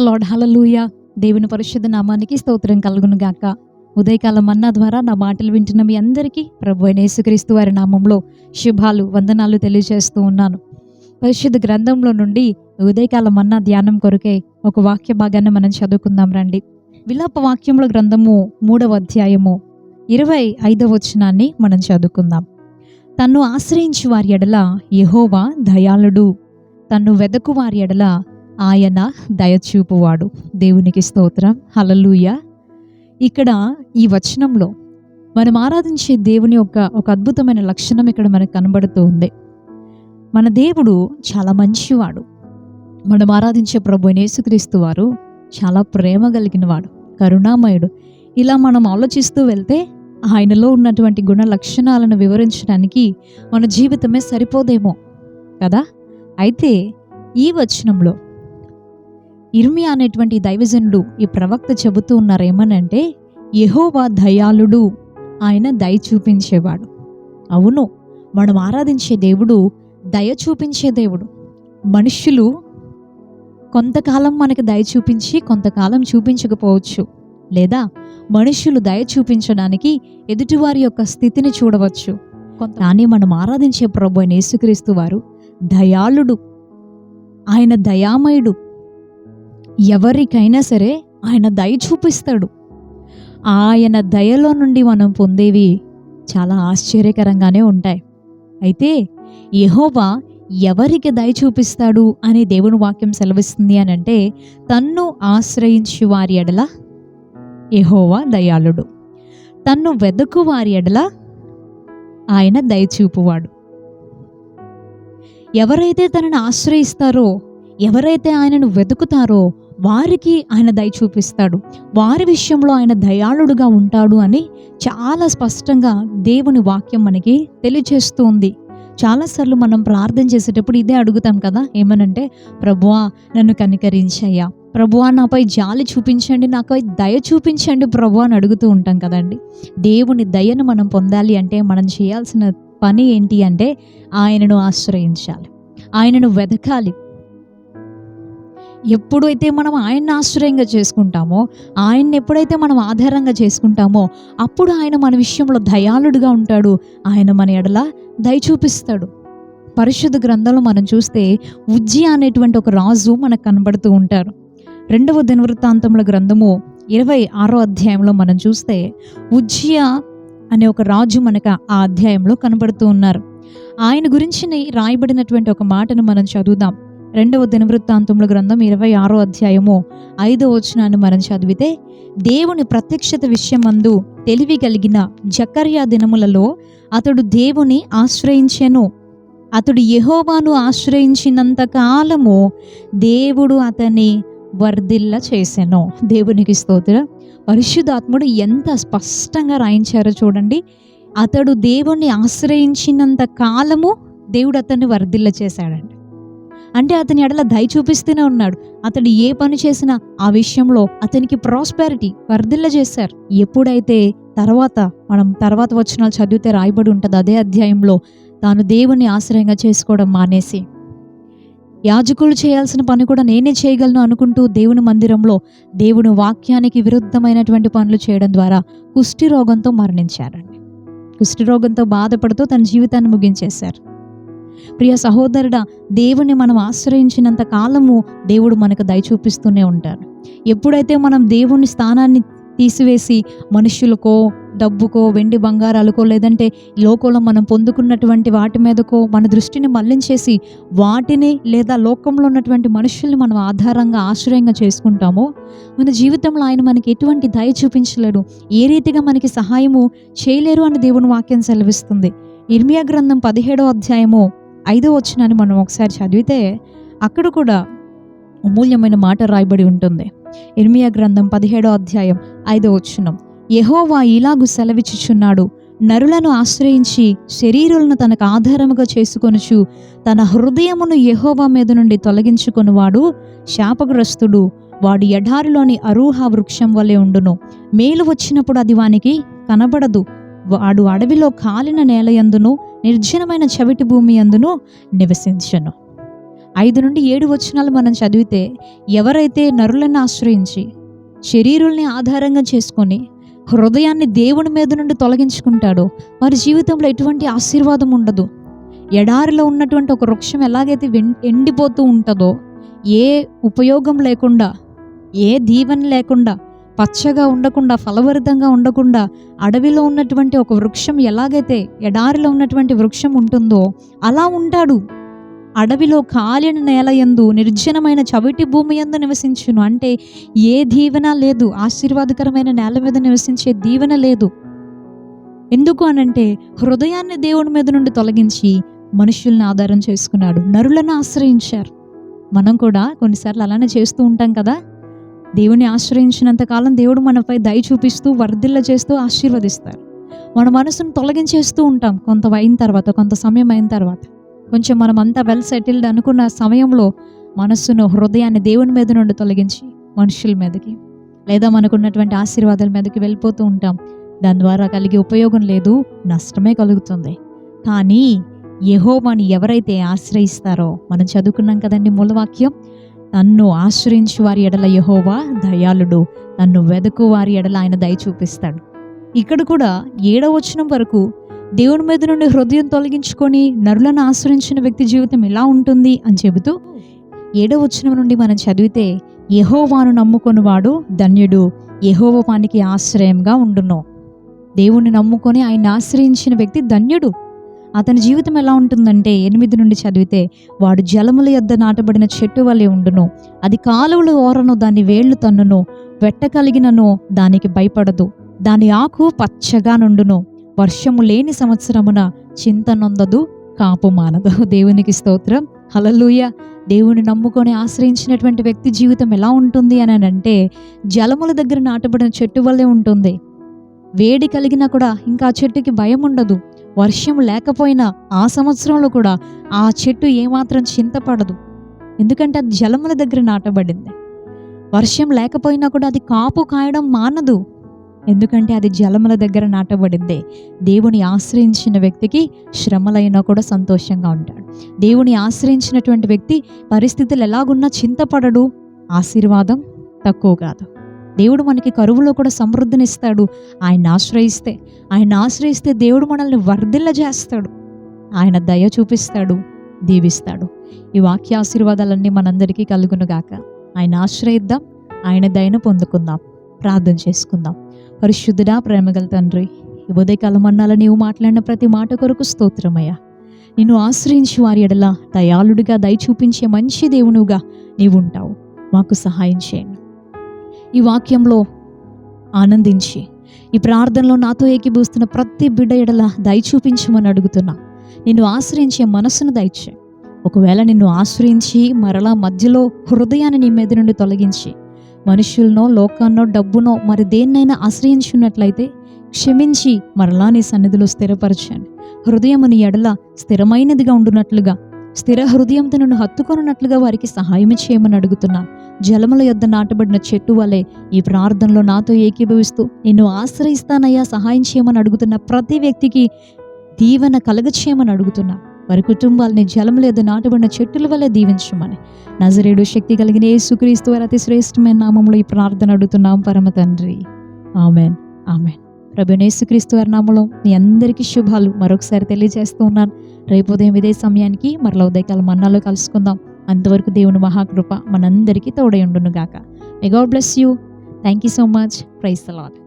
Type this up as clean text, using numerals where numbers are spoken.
Lord. హల్లెలూయా. దేవుని పరిశుద్ధ నామానికి స్తోత్రం కలుగును గాక. ఉదయకాలం మన్నా ద్వారా నా మాటలు వింటున్న మీ అందరికీ ప్రభు అయిన యేసుక్రీస్తు వారి నామంలో శుభాలు, వందనాలు తెలియజేస్తూ ఉన్నాను. పరిశుద్ధ గ్రంథంలో నుండి ఉదయకాలం మన్నా ధ్యానం కొరకే ఒక వాక్య భాగాన్ని మనం చదువుకుందాం రండి. విలాప వాక్యముల గ్రంథము 3వ అధ్యాయము 25వ వచనాన్ని మనం చదువుకుందాం. తన్ను ఆశ్రయించు వారి ఎడల యెహోవా దయాళుడు, తన్ను వెదకు వారి ఎడల ఆయన దయచూపువాడు. దేవునికి స్తోత్రం. హల్లెలూయా. ఇక్కడ ఈ వచనంలో మనం ఆరాధించే దేవుని ఒక అద్భుతమైన లక్షణం ఇక్కడ మనకు కనబడుతూ ఉంది. మన దేవుడు చాలా మంచివాడు. మనం ఆరాధించే ప్రభు యేసుక్రీస్తు వారు చాలా ప్రేమ కలిగిన వాడు, కరుణామయుడు. ఇలా మనం ఆలోచిస్తూ వెళ్తే ఆయనలో ఉన్నటువంటి గుణ లక్షణాలను వివరించడానికి మన జీవితమే సరిపోదేమో కదా. అయితే ఈ వచనంలో ఇర్మియా అనేటువంటి దైవజనుడు, ఈ ప్రవక్త చెబుతూ ఉన్నారు ఏమనంటే, యెహోవా దయాళుడు, ఆయన దయ చూపించేవాడు. అవును, మనం ఆరాధించే దేవుడు దయ చూపించే దేవుడు. మనుష్యులు కొంతకాలం మనకి దయ చూపించి కొంతకాలం చూపించకపోవచ్చు, లేదా మనుష్యులు దయ చూపించడానికి ఎదుటివారి యొక్క స్థితిని చూడవచ్చు. కానీ మనం ఆరాధించే ప్రభు అయిన యేసుక్రీస్తు వారు దయాళుడు, ఆయన దయామయుడు. ఎవరికైనా సరే ఆయన దయ చూపిస్తాడు. ఆయన దయలో నుండి మనం పొందేవి చాలా ఆశ్చర్యకరంగానే ఉంటాయి. అయితే యెహోవా ఎవరికి దయ చూపిస్తాడు అని దేవుని వాక్యం సెలవిస్తుంది అని అంటే, తన్ను ఆశ్రయించు వారి ఎడల యెహోవా దయాళుడు, తన్ను వెదకు వారి ఎడల ఆయన దయచూపువాడు. ఎవరైతే తనను ఆశ్రయిస్తారో, ఎవరైతే ఆయనను వెతుకుతారో వారికి ఆయన దయ చూపిస్తాడు. వారి విషయంలో ఆయన దయాళుడుగా ఉంటాడు అని చాలా స్పష్టంగా దేవుని వాక్యం మనకి తెలియజేస్తూ ఉంది. చాలాసార్లు మనం ప్రార్థన చేసేటప్పుడు ఇదే అడుగుతాం కదా, ఏమనంటే, ప్రభువా నన్ను కనికరించయ్యా, ప్రభువా నాపై జాలి చూపించండి, నాపై దయ చూపించండి ప్రభువా అని అడుగుతూ ఉంటాం కదండి. దేవుని దయను మనం పొందాలి అంటే మనం చేయాల్సిన పని ఏంటి అంటే, ఆయనను ఆశ్రయించాలి, ఆయనను వెతకాలి. ఎప్పుడైతే మనం ఆయన్ని ఆశ్రయంగా చేసుకుంటామో, ఆయన్ని ఎప్పుడైతే మనం ఆధారంగా చేసుకుంటామో, అప్పుడు ఆయన మన విషయంలో దయాళుడుగా ఉంటాడు. ఆయన మన ఎడల దయ చూపిస్తాడు. పరిశుద్ధ గ్రంథంలో మనం చూస్తే ఉజ్జియా అనేటువంటి ఒక రాజు మనకు కనబడుతూ ఉంటారు. 2వ దినవృత్తాంతముల గ్రంథము 26వ అధ్యాయంలో మనం చూస్తే ఉజ్జియా అనే ఒక రాజు మనకు ఆ అధ్యాయంలో కనబడుతూ ఉన్నారు. ఆయన గురించి రాయబడినటువంటి ఒక మాటను మనం చదువుదాం. 2వ దినవృత్తాంతముల గ్రంథం 26వ అధ్యాయము 5వ వచనాన్ని మనం చదివితే, దేవుని ప్రత్యక్షత విషయమందు తెలివి కలిగిన జకర్యా దినములలో అతడు దేవుని ఆశ్రయించెను. అతడు యెహోవాను ఆశ్రయించినంత కాలము దేవుడు అతన్ని వర్ధిల్ల చేసెను. దేవునికి స్తోత్రం. పరిశుద్ధాత్ముడు ఎంత స్పష్టంగా రాయించారో చూడండి. అతడు దేవుణ్ణి ఆశ్రయించినంత కాలము దేవుడు అతన్ని వర్ధిల్ల చేశాడండి. అంటే అతని ఎడల దయ చూపిస్తూనే ఉన్నాడు. అతడు ఏ పని చేసినా ఆ విషయంలో అతనికి ప్రాస్పెరిటీ, వర్ధిల్ల చేశారు. ఎప్పుడైతే మనం తర్వాత వచనాలు చదివితే రాయబడి ఉంటుంది అదే అధ్యాయంలో, తాను దేవుని ఆశ్రయంగా చేసుకోవడం మానేసి, యాజకులు చేయాల్సిన పని కూడా నేనే చేయగలను అనుకుంటూ దేవుని మందిరంలో దేవుని వాక్యానికి విరుద్ధమైనటువంటి పనులు చేయడం ద్వారా కుష్టి రోగంతో మరణించారండి. కుష్టి రోగంతో బాధపడుతూ తన జీవితాన్ని ముగించేశారు. ప్రియ సహోదరుడా, దేవుని మనం ఆశ్రయించినంత కాలము దేవుడు మనకు దయ చూపిస్తూనే ఉంటాడు. ఎప్పుడైతే మనం దేవుని స్థానాన్ని తీసివేసి మనుష్యులకో, డబ్బుకో, వెండి బంగారాలకో, లేదంటే లోకంలో మనం పొందుకున్నటువంటి వాటి మీదకో మన దృష్టిని మళ్లించేసి వాటిని లేదా లోకంలో ఉన్నటువంటి మనుషుల్ని మనం ఆధారంగా ఆశ్రయంగా చేసుకుంటామో, మన జీవితంలో ఆయన మనకి ఎటువంటి దయ చూపించలేడు, ఏ రీతిగా మనకి సహాయము చేయలేరు అని దేవుని వాక్యం సెలవిస్తుంది. ఇర్మియా గ్రంథం 17వ అధ్యాయము 5వ వచనాన్ని మనం ఒకసారి చదివితే అక్కడ కూడా అమూల్యమైన మాట రాయబడి ఉంటుంది. ఇర్మియా గ్రంథం 17వ అధ్యాయం 5వ వచనం, యెహోవా ఇలాగు సెలవిచ్చుచున్నాడు, నరులను ఆశ్రయించి శరీరులను తనకు ఆధారముగా చేసుకొనుచు తన హృదయమును యెహోవా మీద నుండి తొలగించుకొనువాడు శాపగ్రస్తుడు. వాడు ఎడారిలోని అరూహ వృక్షం వలె ఉండును. మేలు వచ్చినప్పుడు అది వానికి కనబడదు. వాడు అడవిలో కాలిన నేల యందును నిర్జనమైన చవిటి భూమి యందును నివసించను. 5-7 వచనాలు మనం చదివితే, ఎవరైతే నరులను ఆశ్రయించి శరీరుల్ని ఆధారంగా చేసుకొని హృదయాన్ని దేవుని మీద నుండి తొలగించుకుంటాడో వారి జీవితంలో ఎటువంటి ఆశీర్వాదం ఉండదు. ఎడారిలో ఉన్నటువంటి ఒక వృక్షం ఎలాగైతే ఎండిపోతూ ఉంటుందో, ఏ ఉపయోగం లేకుండా, ఏ దీవెన లేకుండా, పచ్చగా ఉండకుండా, ఫలభరితంగా ఉండకుండా అడవిలో ఉన్నటువంటి ఒక వృక్షం ఎలాగైతే ఎడారిలో ఉన్నటువంటి వృక్షం ఉంటుందో అలా ఉంటాడు. అడవిలో కాలిన నేల యందు నిర్జనమైన చవిటి భూమి యందు నివసించును. అంటే ఏ దీవెన లేదు, ఆశీర్వాదకరమైన నేల మీద నివసించే దీవెన లేదు. ఎందుకు అనంటే హృదయాన్ని దేవుని మీద నుండి తొలగించి మనుషుల్ని ఆధారం చేసుకున్నాడు, నరులను ఆశ్రయించారు. మనం కూడా కొన్నిసార్లు అలానే చేస్తూ ఉంటాం కదా. దేవుని ఆశ్రయించినంత కాలం దేవుడు మనపై దయ చూపిస్తూ వర్ధిల్ల చేస్తూ ఆశీర్వదిస్తారు. మన మనసును తొలగించేస్తూ ఉంటాం కొంత అయిన తర్వాత, కొంత సమయం అయిన తర్వాత. కొంచెం మనం అంతా వెల్ సెటిల్డ్ అనుకున్న సమయంలో మనస్సును, హృదయాన్ని దేవుని మీద నుండి తొలగించి మనుషుల మీదకి లేదా మనకున్నటువంటి ఆశీర్వాదాల మీదకి వెళ్ళిపోతూ ఉంటాం. దాని ద్వారా కలిగే ఉపయోగం లేదు, నష్టమే కలుగుతుంది. కానీ యెహోవాని ఎవరైతే ఆశ్రయిస్తారో, మనం చదువుకున్నాం కదండి మూలవాక్యం, నన్ను ఆశ్రయించు వారి ఎడల యెహోవా దయాళుడు, నన్ను వెదకు వారి ఎడల ఆయన దయ చూపిస్తాడు. ఇక్కడ కూడా 7వ వచనం వరకు దేవుని మీద నుండి హృదయం తొలగించుకొని నరులను ఆశ్రయించిన వ్యక్తి జీవితం ఎలా ఉంటుంది అని చెబుతూ, 7వ వచనం నుండి మనం చదివితే, యెహోవాను నమ్ముకొనివాడు ధన్యుడు, యెహోవా వానికి ఆశ్రయంగా ఉండును. దేవుణ్ణి నమ్ముకొని ఆయన ఆశ్రయించిన వ్యక్తి ధన్యుడు. అతని జీవితం ఎలా ఉంటుందంటే 8 నుండి చదివితే, వాడు జలముల యొద్ద నాటబడిన చెట్టు వలె ఉండును, అది కాలువల ఓరను దాని వేళ్లు తన్నును, వెట్ట కలిగినను దానికి భయపడదు, దాని ఆకు పచ్చగా నుండును, వర్షము లేని సంవత్సరమున చింత నొందదు, కాపు మానదు. దేవునికి స్తోత్రం, హల్లెలూయా. దేవుని నమ్ముకొని ఆశ్రయించినటువంటి వ్యక్తి జీవితం ఎలా ఉంటుంది అని అంటే, జలముల దగ్గర నాటబడిన చెట్టు వల్లే ఉంటుంది. వేడి కలిగినా కూడా ఇంకా ఆ చెట్టుకి భయం ఉండదు. వర్షం లేకపోయినా ఆ సంవత్సరంలో కూడా ఆ చెట్టు ఏమాత్రం చింతపడదు. ఎందుకంటే అది జలముల దగ్గర నాటబడింది. వర్షం లేకపోయినా కూడా అది కాపు కాయడం మానదు. ఎందుకంటే అది జలముల దగ్గర నాటబడిందే. దేవుని ఆశ్రయించిన వ్యక్తికి శ్రమలైనా కూడా సంతోషంగా ఉంటాడు. దేవుని ఆశ్రయించినటువంటి వ్యక్తి పరిస్థితులు ఎలాగున్నా చింతపడడు, ఆశీర్వాదం తక్కువ కాదు. దేవుడు మనకి కరువులో కూడా సమృద్ధినిస్తాడు. ఆయన ఆశ్రయిస్తే దేవుడు మనల్ని వర్ధిల్ల చేస్తాడు. ఆయన దయ చూపిస్తాడు, దీవిస్తాడు. ఈ వాక్య ఆశీర్వాదాలన్నీ మనందరికీ కలుగునుగాక. ఆయన ఆశ్రయిద్దాం, ఆయన దయను పొందుకుందాం. ప్రార్థన చేసుకుందాం. పరిశుద్ధుడా, ప్రేమగల తండ్రి, ఈ ఉదయకాలం అన్నాల నీవు మాట్లాడిన ప్రతి మాట కొరకు స్తోత్రమయ్యా. నిన్ను ఆశ్రయించి వారి ఎడల దయాళుడిగా దయ చూపించే మంచి దేవునుగా నీవు ఉంటావు. మాకు సహాయం చేయండి. ఈ వాక్యంలో ఆనందించి ఈ ప్రార్థనలో నాతో ఏకీభవిస్తున్న ప్రతి బిడ్డ ఎడల దయ చూపించమని అడుగుతున్నా. నిన్ను ఆశ్రయించే మనసును దయచే. ఒకవేళ నిన్ను ఆశ్రయించి మరలా మధ్యలో హృదయాన్ని నీ మీద నుండి తొలగించి మనుషులనో, లోకాన్నో, డబ్బునో మరి దేన్నైనా ఆశ్రయించున్నట్లయితే క్షమించి మరలా నీ సన్నిధిలో స్థిరపరచండి. హృదయము నీ ఎడల స్థిరమైనదిగా ఉండునట్లుగా, స్థిర హృదయంతో నిన్ను హత్తుకొనున్నట్లుగా వారికి సహాయం చేయమని అడుగుతున్నాను. జలముల యొద్ద నాటబడిన చెట్టు వలె ఈ ప్రార్థనలో నాతో ఏకీభవిస్తూ నిన్ను ఆశ్రయిస్తానయ్యా, సహాయం చేయమని అడుగుతున్న ప్రతి వ్యక్తికి దీవెన కలగచేయమని అడుగుతున్నా. వారి కుటుంబాలని జలముల యొద్ద నాటబడిన చెట్టుల వలె దీవించమని నజరేయుడు శక్తి కలిగిన యేసుక్రీస్తు వారి అతి శ్రేష్టమైన నామములో ఈ ప్రార్థన అడుగుతున్నాం పరమ తండ్రి. Amen, amen. ప్రభువైన యేసుక్రీస్తు వారి నామములో మీ అందరికీ శుభాలు మరొకసారి తెలియజేస్తూ ఉన్నాను. రేపు ఉదయం ఇదే సమయానికి మరలా ఉదయకాలం మన్నాలో కలుసుకుందాం. అంతవరకు దేవుని మహాకృప మనందరికీ తోడై ఉండును గాక. May God bless you. Thank you so much. Praise the lord.